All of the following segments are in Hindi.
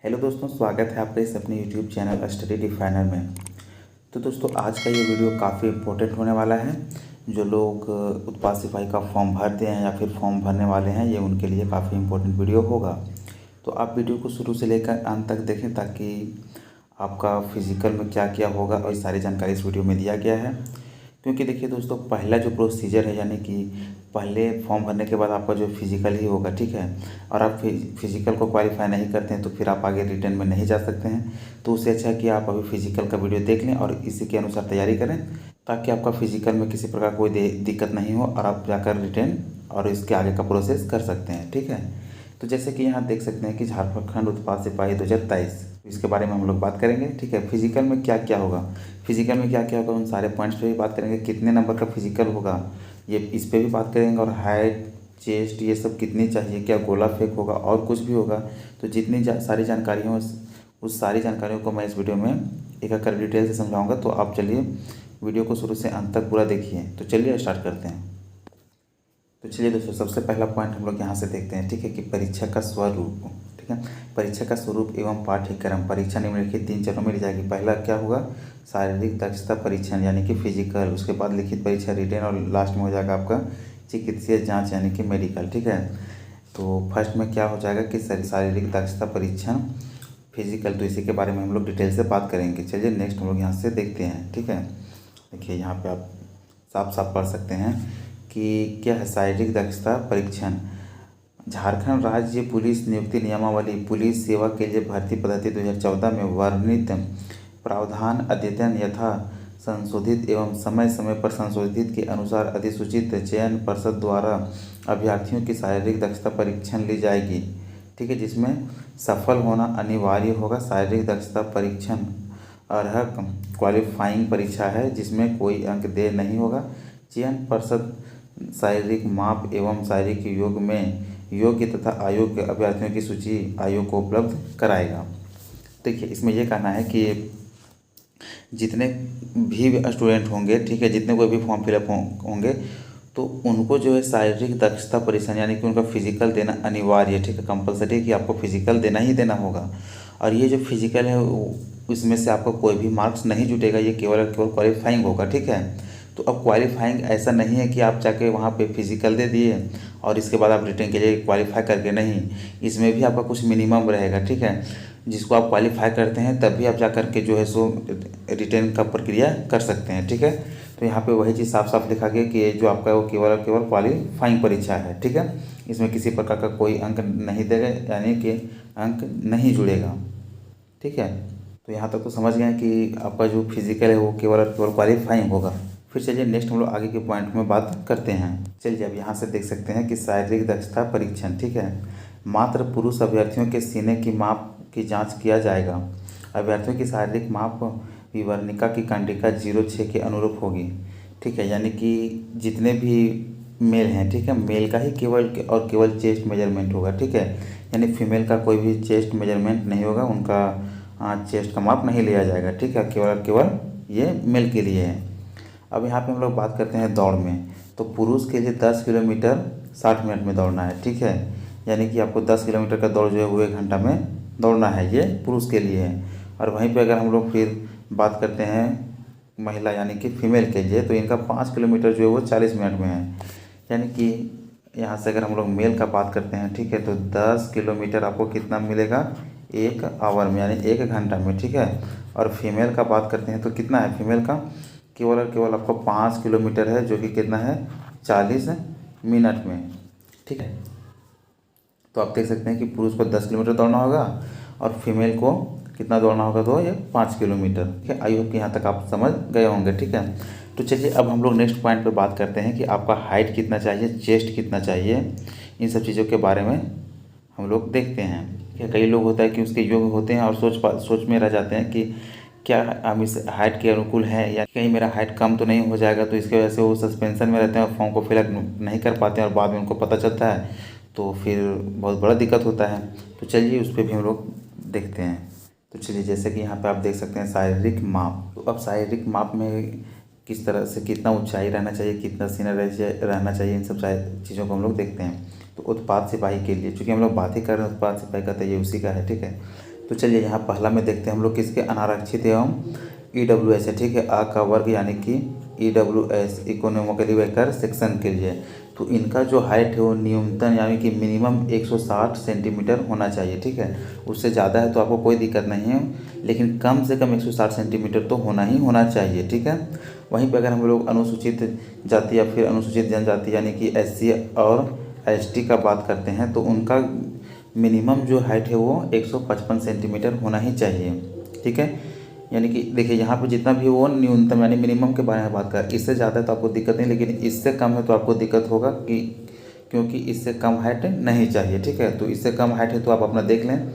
हेलो दोस्तों, स्वागत है आपका इस अपने यूट्यूब चैनल स्टडी डिफाइनर में। तो दोस्तों, आज का ये वीडियो काफ़ी इम्पोर्टेंट होने वाला है। जो लोग उत्पाद सिपाही का फॉर्म भरते हैं या फिर फॉर्म भरने वाले हैं, ये उनके लिए काफ़ी इम्पोर्टेंट वीडियो होगा। तो आप वीडियो को शुरू से लेकर अंत तक देखें ताकि आपका फिजिकल में क्या क्या होगा और सारी जानकारी इस वीडियो में दिया गया है। क्योंकि देखिए दोस्तों, पहला जो प्रोसीजर है, यानी कि पहले फॉर्म भरने के बाद आपका जो फिजिकल ही होगा, ठीक है। और आप फिजिकल को क्वालिफाई नहीं करते हैं तो फिर आप आगे रिटर्न में नहीं जा सकते हैं। तो उससे अच्छा है कि आप अभी फिजिकल का वीडियो देख लें और इसी के अनुसार तैयारी करें, ताकि आपका फिजिकल में किसी प्रकार कोई दिक्कत नहीं हो और आप जाकर रिटर्न और इसके आगे का प्रोसेस कर सकते हैं, ठीक है। तो जैसे कि यहाँ देख सकते हैं कि झारखंड उत्पाद सिपाही 2023, इसके बारे में हम लोग बात करेंगे, ठीक है। फिजिकल में क्या क्या होगा, फिजिकल में क्या क्या होगा, उन सारे पॉइंट्स पे भी बात करेंगे। कितने नंबर का फिजिकल होगा, ये इस पे भी बात करेंगे। और हाइट, चेस्ट, ये सब कितनी चाहिए, क्या गोला फेंक होगा और कुछ भी होगा। तो जितनी सारी जानकारियाँ उस सारी जानकारियों को मैं इस वीडियो में एक एक कर डिटेल से समझाऊँगा। तो आप चलिए वीडियो को शुरू से अंत तक पूरा देखिए। तो चलिए स्टार्ट करते हैं। तो चलिए दोस्तों, सबसे पहला पॉइंट हम लोग यहाँ से देखते हैं, ठीक है, कि परीक्षा का स्वरूप, ठीक है। परीक्षा का स्वरूप एवं पाठ्यक्रम। परीक्षा निम्नलिखित 3 चरणों में ली जाएगी। पहला क्या होगा, शारीरिक दक्षता परीक्षण यानी कि फिजिकल। उसके बाद लिखित परीक्षा रिटेन, और लास्ट में हो जाएगा आपका चिकित्सीय जाँच यानी कि मेडिकल, ठीक है। तो फर्स्ट में क्या हो जाएगा कि शारीरिक दक्षता परीक्षण फिजिकल, तो इसी के बारे में हम लोग डिटेल से बात करेंगे। चलिए नेक्स्ट हम लोग यहाँ से देखते हैं, ठीक है। देखिए यहाँ पे आप साफ साफ पढ़ सकते हैं कि क्या है शारीरिक दक्षता परीक्षण। झारखंड राज्य पुलिस नियुक्ति नियमावली पुलिस सेवा के लिए भर्ती पद्धति 2014 में वर्णित प्रावधान अद्यतन यथा संशोधित एवं समय समय पर संशोधित के अनुसार अधिसूचित चयन पर्षद द्वारा अभ्यर्थियों की शारीरिक दक्षता परीक्षण ली जाएगी, ठीक है, जिसमें सफल होना अनिवार्य होगा। शारीरिक दक्षता परीक्षण अर्हक क्वालिफाइंग परीक्षा है जिसमें कोई अंक देय नहीं होगा। चयन पर्षद शारीरिक माप एवं शारीरिक योग में योग्य तथा अयोग्य अभ्यर्थियों की सूची आयोग को उपलब्ध कराएगा। देखिए इसमें यह कहना है कि जितने भी स्टूडेंट होंगे, ठीक है, जितने कोई भी फॉर्म फिलअप होंगे, तो उनको जो है शारीरिक दक्षता परीक्षण यानी कि उनका फिजिकल देना अनिवार्य है, ठीक है। कंपलसरी है कि आपको फिजिकल देना ही देना होगा। और ये जो फिजिकल है उसमें से आपको कोई भी मार्क्स नहीं जुटेगा, ये केवल क्वालिफाइंग होगा, ठीक है। तो अब क्वालिफाइंग ऐसा नहीं है कि आप जाके वहाँ पे फिजिकल दे दिए और इसके बाद आप रिटर्न के लिए क्वालिफाई करके, नहीं, इसमें भी आपका कुछ मिनिमम रहेगा, ठीक है। जिसको आप क्वालिफाई करते हैं तभी आप जा कर के जो है सो रिटर्न का प्रक्रिया कर सकते हैं, ठीक है। तो यहाँ पे वही चीज़ साफ साफ लिखा गया कि जो आपका वो केवल केवल क्वालिफाइंग परीक्षा है, ठीक है। इसमें किसी प्रकार का कोई अंक नहीं देगा, यानी कि अंक नहीं जुड़ेगा, ठीक है। तो यहाँ तक तो समझ गए कि आपका जो फिजिकल है वो केवल केवल क्वालिफाइंग होगा। फिर चलिए नेक्स्ट हम लोग आगे के पॉइंट में बात करते हैं। चलिए अब यहाँ से देख सकते हैं कि शारीरिक दक्षता परीक्षण, ठीक है, मात्र पुरुष अभ्यर्थियों के सीने की माप की जांच किया जाएगा। अभ्यर्थियों की शारीरिक माप विवरणिका की कंडिका 06 के अनुरूप होगी, ठीक है। यानी कि जितने भी मेल हैं, ठीक है, मेल का ही केवल और केवल चेस्ट मेजरमेंट होगा, ठीक है। यानी फीमेल का कोई भी चेस्ट मेजरमेंट नहीं होगा, उनका चेस्ट का माप नहीं लिया जाएगा, ठीक है। केवल केवल ये मेल के लिए है। अब यहाँ पे हम लोग बात करते हैं दौड़ में। तो पुरुष के लिए 10 किलोमीटर 60 मिनट में दौड़ना है, ठीक है। यानी कि आपको 10 किलोमीटर का दौड़ जो है वो 1 घंटा में दौड़ना है, ये पुरुष के लिए है। और वहीं पे अगर हम लोग फिर बात करते हैं महिला यानी कि फीमेल के लिए, तो इनका 5 किलोमीटर जो है वो 40 मिनट में है। यानी कि यहाँ से अगर हम लोग मेल का बात करते हैं, ठीक है, तो 10 किलोमीटर आपको कितना मिलेगा, 1 आवर में, यानी 1 घंटा में, ठीक है। और फीमेल का बात करते हैं तो कितना है फीमेल का, केवल और केवल आपको 5 किलोमीटर है, जो कि कितना है 40 मिनट में, ठीक है। तो आप देख सकते हैं कि पुरुष को 10 किलोमीटर दौड़ना होगा और फीमेल को कितना दौड़ना होगा, तो ये 5 किलोमीटर, ठीक है। आई होप कि यहाँ तक आप समझ गए होंगे, ठीक है। तो चलिए अब हम लोग नेक्स्ट पॉइंट पर बात करते हैं कि आपका हाइट कितना चाहिए, चेस्ट कितना चाहिए, इन सब चीज़ों के बारे में हम लोग देखते हैं, ठीक है। कई लोग होता है कि उसके योग्य होते हैं और सोच में रह जाते हैं कि क्या हम इस हाइट के अनुकूल हैं या कहीं मेरा हाइट कम तो नहीं हो जाएगा। तो इसके वजह से वो सस्पेंशन में रहते हैं और फॉर्म को फिलअप नहीं कर पाते हैं और बाद में उनको पता चलता है तो फिर बहुत बड़ा दिक्कत होता है। तो चलिए उस पर भी हम लोग देखते हैं। तो चलिए जैसे कि यहाँ पे आप देख सकते हैं शारीरिक माप। तो अब शारीरिक माप में किस तरह से कितना ऊंचाई रहना चाहिए, कितना सीना रहना चाहिए, इन सब चीज़ों को हम लोग देखते हैं। तो उत्पाद सिपाही के लिए, चूँकि हम लोग बात ही कर रहे हैं उत्पाद सिपाही का, तो ये उसी का है, ठीक है। तो चलिए यहाँ पहला में देखते हैं हम लोग किसके अनारक्षित एवं EWS है, ठीक है। आ का वर्ग यानी कि EWS इकोनॉमिकली वेकर सेक्शन के लिए। तो इनका जो हाइट है वो न्यूनतम यानी कि मिनिमम 160 सेंटीमीटर होना चाहिए, ठीक है। उससे ज़्यादा है तो आपको कोई दिक्कत नहीं है, लेकिन कम से कम 160 सेंटीमीटर तो होना ही होना चाहिए, ठीक है। वहीं पर अगर हम लोग अनुसूचित जाति या फिर अनुसूचित जनजाति यानी कि SC और ST का बात करते हैं तो उनका मिनिमम जो हाइट है वो 155 सेंटीमीटर होना ही चाहिए, ठीक है। यानी कि देखिए यहाँ पे जितना भी वो न्यूनतम यानी मिनिमम के बारे में बात कर, इससे ज़्यादा तो आपको दिक्कत नहीं, लेकिन इससे कम है तो आपको दिक्कत होगा कि क्योंकि इससे कम हाइट नहीं चाहिए, ठीक है। तो इससे कम हाइट है तो आप अपना देख लें।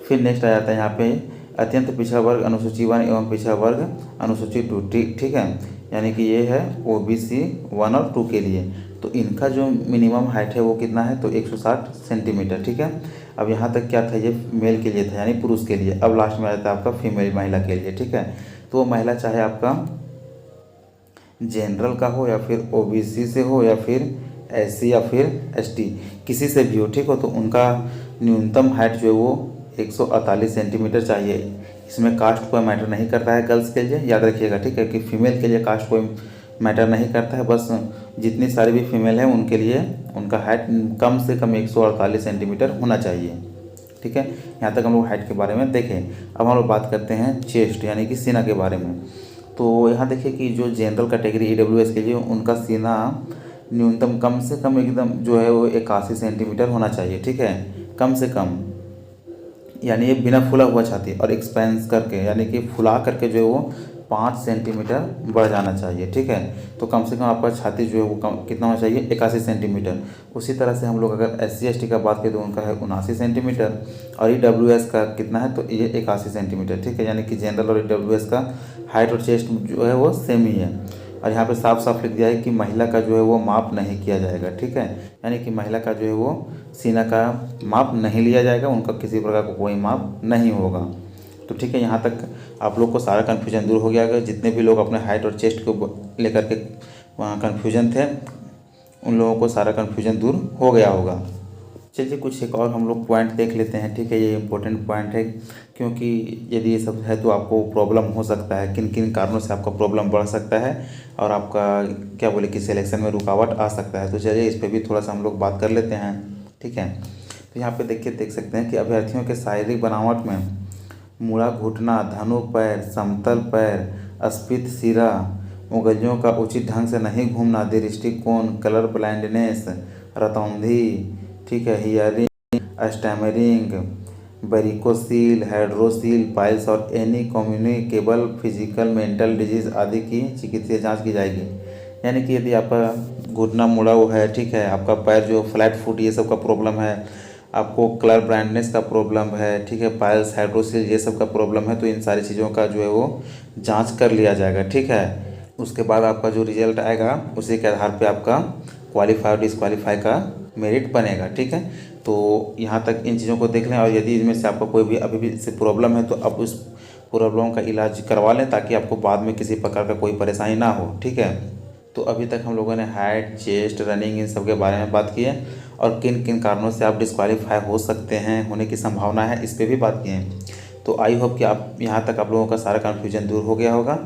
फिर नेक्स्ट आ जाता है यहाँ पे अत्यंत पिछड़ा वर्ग अनुसूची 1 एवं पिछड़ा वर्ग अनुसूची 2, ठीक है। यानी कि ये है OBC 1 और 2 के लिए। तो इनका जो मिनिमम हाइट है वो कितना है तो 160 सेंटीमीटर, ठीक है। अब यहाँ तक क्या था, ये मेल के लिए था यानी पुरुष के लिए। अब लास्ट में आ जाता है आपका फीमेल महिला के लिए, ठीक है। तो वो महिला चाहे आपका जनरल का हो या फिर OBC से हो या फिर SC या फिर ST किसी से भी हो, ठीक हो, तो उनका न्यूनतम हाइट जो है वो 148 सेंटीमीटर चाहिए। इसमें कास्ट कोई मैटर नहीं करता है गर्ल्स के लिए, याद रखिएगा, ठीक है। कि फीमेल के लिए कास्ट कोई मैटर नहीं करता है, बस जितनी सारी भी फीमेल हैं उनके लिए उनका हाइट कम से कम 148 सेंटीमीटर होना चाहिए, ठीक है। यहाँ तक हम लोग हाइट के बारे में देखें। अब हम लोग बात करते हैं चेस्ट यानी कि सीना के बारे में। तो यहाँ देखिए कि जो जनरल कैटेगरी EWS के लिए उनका सीना न्यूनतम कम से कम एकदम जो है वो 81 सेंटीमीटर होना चाहिए, ठीक है। कम से कम यानी ये बिना फुला हुआ छाती और एक्सपेंस करके यानी कि फुला करके जो है वो 5 सेंटीमीटर बढ़ जाना चाहिए, ठीक है। तो कम से कम आपका छाती जो है वो कितना होना चाहिए 81 सेंटीमीटर। उसी तरह से हम लोग अगर SC ST का बात करें तो उनका है 79 सेंटीमीटर और EWS का कितना है तो ये 81 सेंटीमीटर, ठीक है। यानी कि जनरल और EWS का हाइट और चेस्ट जो है वो सेम ही है। और यहाँ पे साफ साफ लिख दिया है कि महिला का जो है वो माप नहीं किया जाएगा, ठीक है। यानी कि महिला का जो है वो सीना का माप नहीं लिया जाएगा, उनका किसी प्रकार का कोई माप नहीं होगा। तो ठीक है, यहाँ तक आप लोग को सारा कन्फ्यूजन दूर हो गया होगा। जितने भी लोग अपने हाइट और चेस्ट को लेकर के वहाँ कन्फ्यूजन थे उन लोगों को सारा कन्फ्यूजन दूर हो गया होगा। चलिए कुछ एक और हम लोग पॉइंट देख लेते हैं, ठीक है। ये इंपॉर्टेंट पॉइंट है क्योंकि यदि ये सब है तो आपको प्रॉब्लम हो सकता है, किन किन कारणों से आपका प्रॉब्लम बढ़ सकता है और आपका क्या बोले कि सिलेक्शन में रुकावट आ सकता है। तो चलिए इस पर भी थोड़ा सा हम लोग बात कर लेते हैं, ठीक है। तो यहाँ पे देखिए देख सकते हैं कि अभ्यर्थियों के शारीरिक बनावट में मुड़ा घुटना, धनु पैर, समतल पैर, स्फीत सिरा, उंगलियों का उचित ढंग से नहीं घूमना, दृष्टिकोण, कलर ब्लाइंडनेस, रतौंधी, ठीक है, hearing, stammering, varicocele, hydrocele, piles और any communicable physical mental disease आदि की चिकित्सीय जांच की जाएगी। यानी कि यदि आपका घुटना मुड़ा हुआ है, ठीक है, आपका पैर जो फ्लैट फुट ये सब का प्रॉब्लम है, आपको कलर ब्लाइंडनेस का प्रॉब्लम है, ठीक है, पाइल्स, हाइड्रोसील ये सब का प्रॉब्लम है, तो इन सारी चीज़ों का जो है वो जांच कर लिया जाएगा, ठीक है। उसके बाद आपका जो रिजल्ट आएगा उसी के आधार पे आपका क्वालिफाई और डिसक्वालीफाई का मेरिट बनेगा, ठीक है। तो यहाँ तक इन चीज़ों को देख लें और यदि इनमें से आपको कोई भी अभी भी से प्रॉब्लम है तो आप उस प्रॉब्लम का इलाज करवा लें ताकि आपको बाद में किसी प्रकार का कोई परेशानी ना हो, ठीक है। तो अभी तक हम लोगों ने हाइट, चेस्ट, रनिंग इन सब के बारे में बात की है और किन किन कारणों से आप डिस्क्वालीफाई हो सकते हैं, होने की संभावना है, इस पर भी बात की है। तो आई होप कि आप यहाँ तक आप लोगों का सारा कन्फ्यूजन दूर हो गया होगा।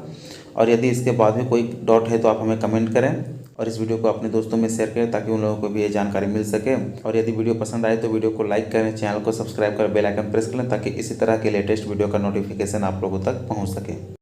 और यदि इसके बाद भी कोई डाउट है तो आप हमें कमेंट करें और इस वीडियो को अपने दोस्तों में शेयर करें ताकि उन लोगों को भी ये जानकारी मिल सके। और यदि वीडियो पसंद आए तो वीडियो को लाइक करें, चैनल को सब्सक्राइब कर बेल आइकन प्रेस करें ताकि इसी तरह के लेटेस्ट वीडियो का नोटिफिकेशन आप लोगों तक पहुँच सके।